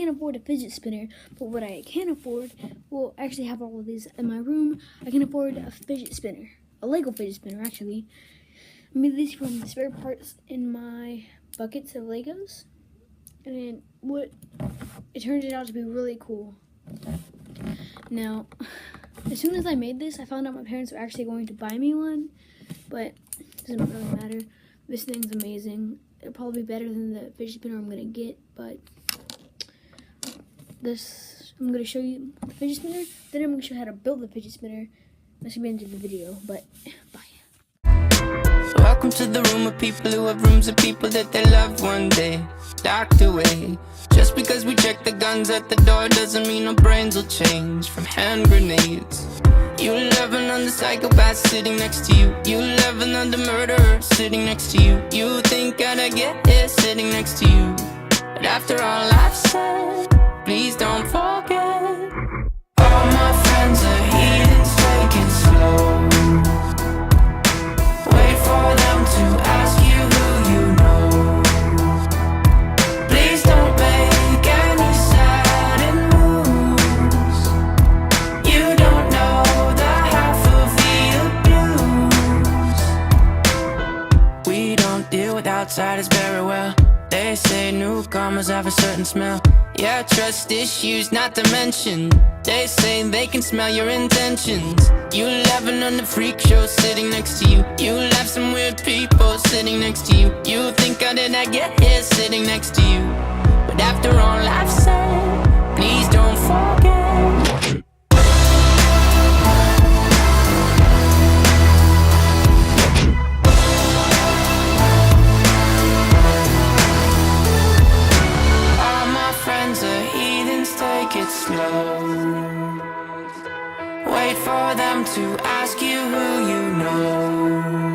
can't afford a fidget spinner, but what I can afford, well, I actually have all of these in my room. I can afford a fidget spinner, a Lego fidget spinner, actually. I made these from the spare parts in my buckets of Legos, and it turned out to be really cool. Now, as soon as I made this, I found out my parents were actually going to buy me one, but it doesn't really matter. This thing's amazing. It'll probably be better than the fidget spinner I'm gonna get, but I'm gonna show you the fidget spinner, then I'm gonna show you how to build the fidget spinner. That's gonna be the end of the video, but bye. So welcome to the room of people who have rooms of people that they loved one day locked away. Just because we check the guns at the door doesn't mean our brains will change from hand grenades. You loving on the psychopath sitting next to you. You loving on the murderer sitting next to you. You think I'd get here sitting next to you. But after all I've said, please don't forget. All my friends are heathens, take it slow. Wait for them to ask you who you know. Please don't make any sudden moves. You don't know the half of the abuse. We don't deal with outsiders very well. They say newcomers have a certain smell. Yeah, trust issues not to mention. They say they can smell your intentions. You laughing on the freak show sitting next to you. You laugh some weird people sitting next to you. You think how did I get here sitting next to you. But after all I've said, please don't forget. Take it slow. Wait for them to ask you who you know.